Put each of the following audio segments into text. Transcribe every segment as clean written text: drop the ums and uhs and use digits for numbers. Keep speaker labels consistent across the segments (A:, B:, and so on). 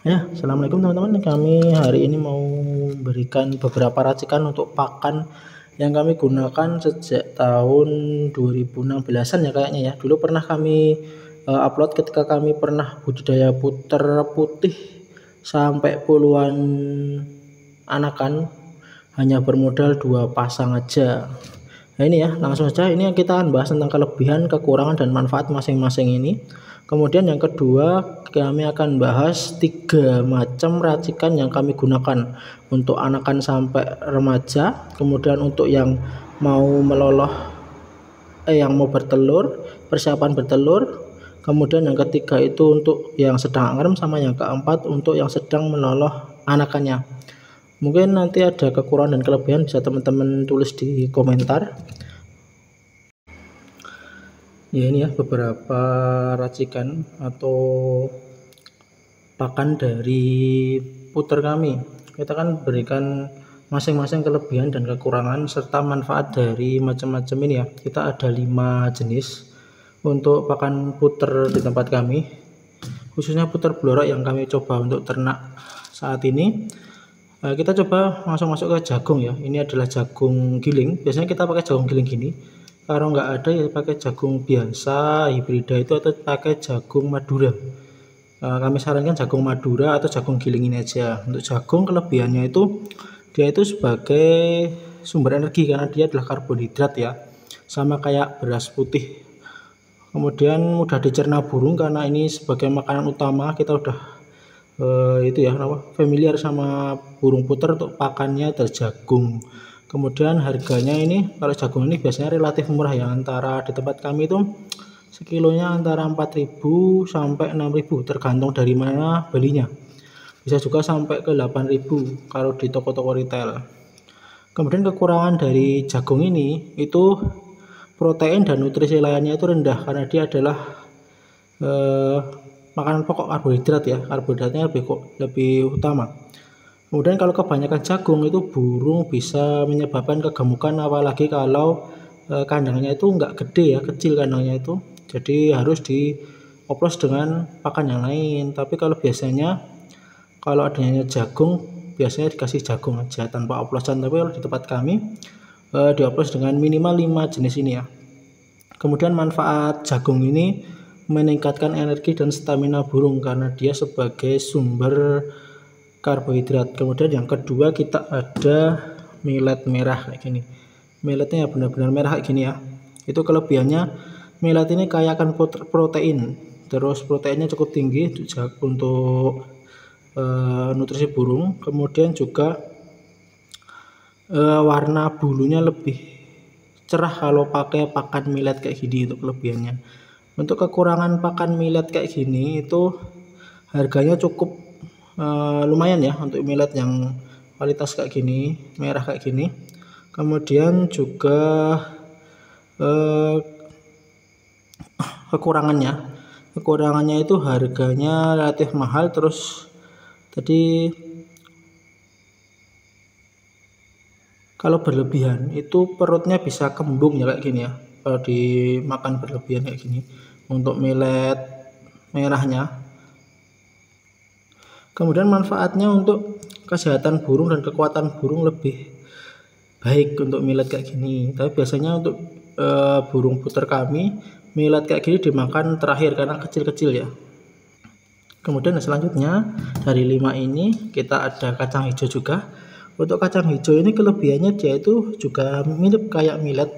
A: Ya, assalamualaikum teman-teman. Kami hari ini mau berikan beberapa racikan untuk pakan yang kami gunakan sejak tahun 2016-an ya kayaknya ya. Dulu pernah kami upload ketika kami pernah budidaya puter putih sampai puluhan anakan hanya bermodal 2 pasang aja. Nah ini ya, langsung saja ini kita akan bahas tentang kelebihan, kekurangan, dan manfaat masing-masing ini. Kemudian yang kedua, kami akan bahas 3 macam racikan yang kami gunakan untuk anakan sampai remaja. Kemudian untuk yang mau meloloh, yang mau bertelur, persiapan bertelur. Kemudian yang ketiga itu untuk yang sedang angrem, sama yang keempat untuk yang sedang meloloh anakannya. Mungkin nanti ada kekurangan dan kelebihan bisa teman-teman tulis di komentar. Ya ini ya beberapa racikan atau pakan dari puter kami. Kita kan berikan masing-masing kelebihan dan kekurangan serta manfaat dari macam-macam ini ya. Kita ada 5 jenis untuk pakan puter di tempat kami, khususnya puter blorok yang kami coba untuk ternak saat ini. Kita coba langsung masuk ke jagung ya. Ini adalah jagung giling. Biasanya kita pakai jagung giling gini. Kalau nggak ada ya pakai jagung biasa hibrida itu, atau pakai jagung Madura. Kami sarankan jagung Madura atau jagung giling ini aja. Untuk jagung kelebihannya itu dia itu sebagai sumber energi karena dia adalah karbohidrat ya, sama kayak beras putih. Kemudian mudah dicerna burung karena ini sebagai makanan utama. Kita udah itu ya familiar sama burung puter untuk pakannya dari jagung. Kemudian harganya ini, kalau jagung ini biasanya relatif murah ya, antara di tempat kami itu sekilonya antara 4.000 sampai 6.000 tergantung dari mana belinya, bisa juga sampai ke 8.000 kalau di toko-toko retail. Kemudian kekurangan dari jagung ini itu protein dan nutrisi lainnya itu rendah karena dia adalah makanan pokok karbohidrat ya, karbohidratnya lebih utama. Kemudian kalau kebanyakan jagung itu burung bisa menyebabkan kegemukan, apalagi kalau kandangnya itu enggak gede ya, kecil kandangnya itu, jadi harus dioplos dengan pakan yang lain. Tapi kalau biasanya kalau adanya jagung biasanya dikasih jagung aja tanpa oplosan, tapi kalau di tempat kami dioplos dengan minimal 5 jenis ini ya. Kemudian manfaat jagung ini meningkatkan energi dan stamina burung karena dia sebagai sumber karbohidrat. Kemudian yang kedua kita ada millet merah kayak gini. Milletnya benar-benar merah kayak gini ya. Itu kelebihannya, millet ini kaya akan protein. Terus proteinnya cukup tinggi untuk nutrisi burung. Kemudian juga warna bulunya lebih cerah kalau pakai pakan millet kayak gini, itu kelebihannya. Untuk kekurangan pakan millet kayak gini itu harganya cukup lumayan ya untuk millet yang kualitas kayak gini, merah kayak gini. Kemudian juga kekurangannya itu harganya relatif mahal. Terus tadi kalau berlebihan itu perutnya bisa kembung ya kayak gini ya, kalau dimakan berlebihan kayak gini untuk millet merahnya. Kemudian manfaatnya untuk kesehatan burung dan kekuatan burung lebih baik untuk millet kayak gini. Tapi biasanya untuk burung puter kami, millet kayak gini dimakan terakhir karena kecil-kecil ya. Kemudian selanjutnya dari 5 ini kita ada kacang hijau juga. Untuk kacang hijau ini kelebihannya dia itu juga mirip kayak millet,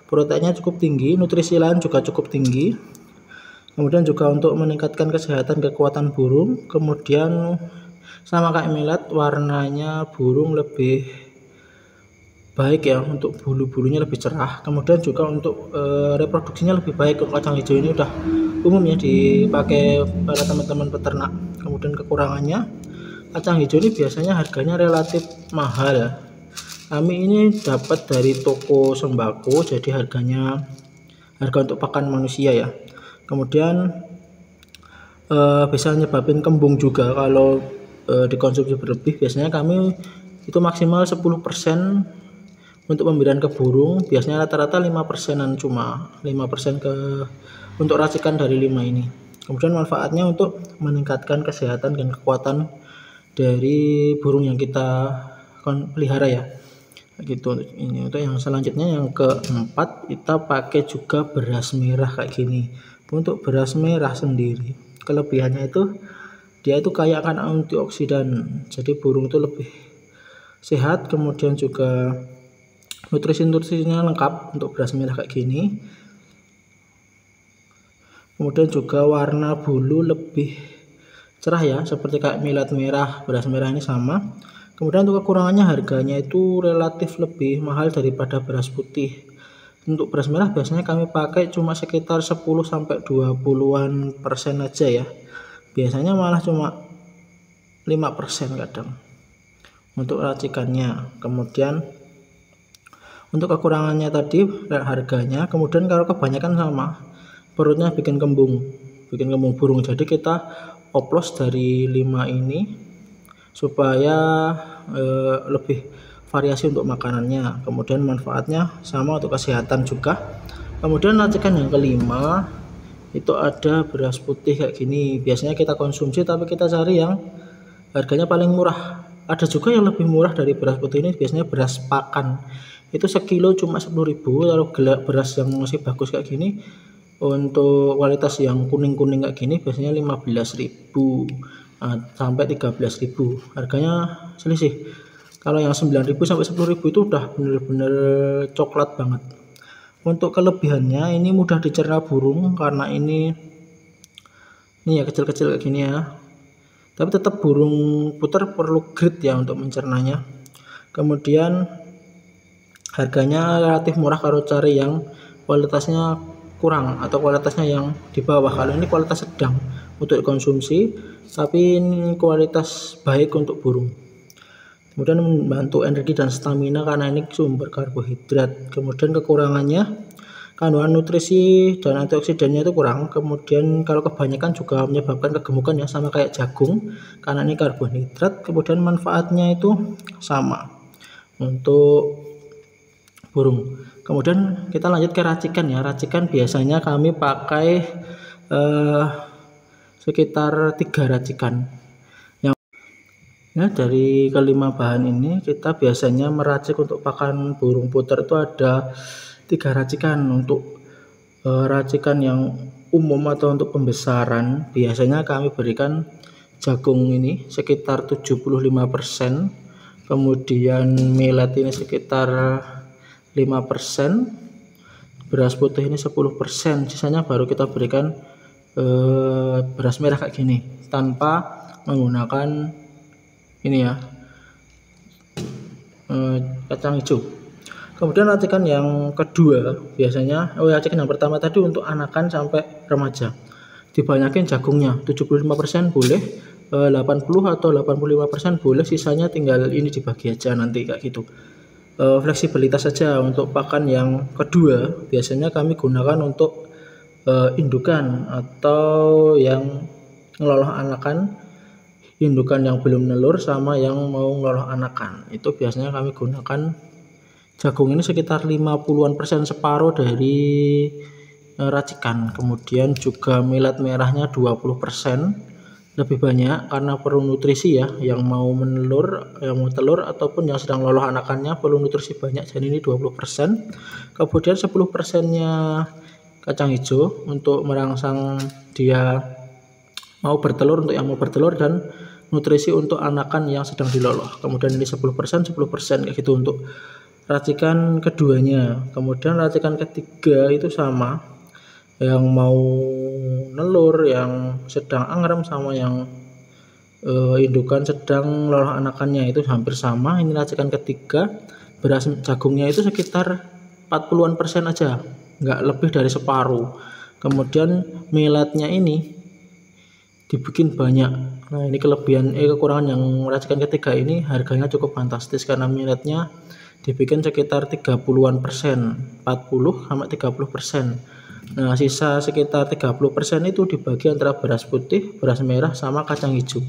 A: proteinnya cukup tinggi, nutrisi lain juga cukup tinggi. Kemudian juga untuk meningkatkan kesehatan kekuatan burung. Kemudian sama kayak millet, warnanya burung lebih baik ya, untuk bulu-bulunya lebih cerah. Kemudian juga untuk reproduksinya lebih baik. Untuk kacang hijau ini udah umum ya dipakai para teman-teman peternak. Kemudian kekurangannya, kacang hijau ini biasanya harganya relatif mahal. Kami ini dapat dari toko sembako, jadi harga untuk pakan manusia ya. Kemudian bisa nyebabin kembung juga kalau dikonsumsi berlebih. Biasanya kami itu maksimal 10% untuk pemberian ke burung, biasanya rata-rata 5%an, cuma 5% untuk racikan dari 5 ini. Kemudian manfaatnya untuk meningkatkan kesehatan dan kekuatan dari burung yang kita pelihara ya. Gitu. Ini untuk yang selanjutnya, yang keempat, kita pakai juga beras merah kayak gini. Untuk beras merah sendiri, kelebihannya itu dia itu kaya akan antioksidan, jadi burung itu lebih sehat. Kemudian juga nutrisi-nutrisinya lengkap untuk beras merah kayak gini. Kemudian juga warna bulu lebih cerah ya, seperti kayak millet merah, beras merah ini sama. Kemudian untuk kekurangannya, harganya itu relatif lebih mahal daripada beras putih. Untuk beras merah biasanya kami pakai cuma sekitar 10-20% aja ya. Biasanya malah cuma 5% kadang untuk racikannya. Kemudian untuk kekurangannya tadi harganya. Kemudian kalau kebanyakan sama, perutnya bikin kembung burung. Jadi kita oplos dari 5 ini supaya lebih variasi untuk makanannya. Kemudian manfaatnya sama untuk kesehatan juga. Kemudian racikan yang kelima itu ada beras putih kayak gini. Biasanya kita konsumsi, tapi kita cari yang harganya paling murah. Ada juga yang lebih murah dari beras putih ini, biasanya beras pakan. Itu sekilo cuma 10.000. Kalau beras yang masih bagus kayak gini, untuk kualitas yang kuning-kuning kayak gini, biasanya 15.000 sampai 13.000. Harganya selisih. Kalau yang 9.000 sampai 10.000 itu udah bener-bener coklat banget. Untuk kelebihannya, ini mudah dicerna burung karena ini ya kecil-kecil kayak gini ya. Tapi tetap burung puter perlu grit ya untuk mencernanya. Kemudian harganya relatif murah kalau cari yang kualitasnya kurang atau kualitasnya yang di bawah. Kalau ini kualitas sedang untuk konsumsi, tapi ini kualitas baik untuk burung. Kemudian membantu energi dan stamina karena ini sumber karbohidrat. Kemudian kekurangannya, kandungan nutrisi dan antioksidannya itu kurang. Kemudian kalau kebanyakan juga menyebabkan kegemukan ya, sama kayak jagung karena ini karbohidrat. Kemudian manfaatnya itu sama untuk burung. Kemudian kita lanjut ke racikan ya. Racikan biasanya kami pakai sekitar 3 racikan. Nah, dari kelima bahan ini kita biasanya meracik untuk pakan burung puter itu ada 3 racikan. Untuk racikan yang umum atau untuk pembesaran, biasanya kami berikan jagung ini sekitar 75%, kemudian millet ini sekitar 5%, beras putih ini 10%, sisanya baru kita berikan beras merah kayak gini tanpa menggunakan ini ya kacang hijau. Kemudian racikan yang kedua biasanya, racikan yang pertama tadi untuk anakan sampai remaja, dibanyakin jagungnya 75% boleh, 80 atau 85% boleh, sisanya tinggal ini dibagi aja nanti kayak gitu. Fleksibilitas saja. Untuk pakan yang kedua biasanya kami gunakan untuk indukan atau yang ngeloloh anakan, indukan yang belum nelur sama yang mau ngeloloh anakan. Itu biasanya kami gunakan jagung ini sekitar 50%, separuh dari racikan. Kemudian juga millet merahnya 20%, lebih banyak karena perlu nutrisi ya, yang mau menelur, yang mau telur ataupun yang sedang loloh anakannya perlu nutrisi banyak, jadi ini 20%. Kemudian 10%-nya kacang hijau untuk merangsang dia mau bertelur, untuk yang mau bertelur, dan nutrisi untuk anakan yang sedang diloloh. Kemudian ini 10% kayak gitu untuk racikan keduanya. Kemudian racikan ketiga itu sama, yang mau nelur, yang sedang angrem, sama yang indukan sedang loloh anakannya itu hampir sama. Ini racikan ketiga. Beras jagungnya itu sekitar 40% aja, nggak lebih dari separuh. Kemudian milletnya ini dibikin banyak. Nah, ini kekurangan yang racikan ketiga ini, harganya cukup fantastis karena milletnya dibikin sekitar 30-an%, 40-30%. Nah, sisa sekitar 30% itu dibagi antara beras putih, beras merah, sama kacang hijau.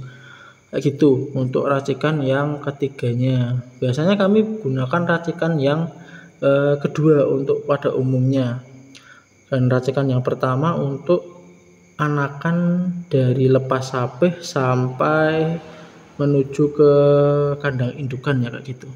A: Kayak gitu untuk racikan yang ketiganya. Biasanya kami gunakan racikan yang kedua untuk pada umumnya. Dan racikan yang pertama untuk anakan dari lepas sapeh sampai menuju ke kandang indukan ya kayak gitu.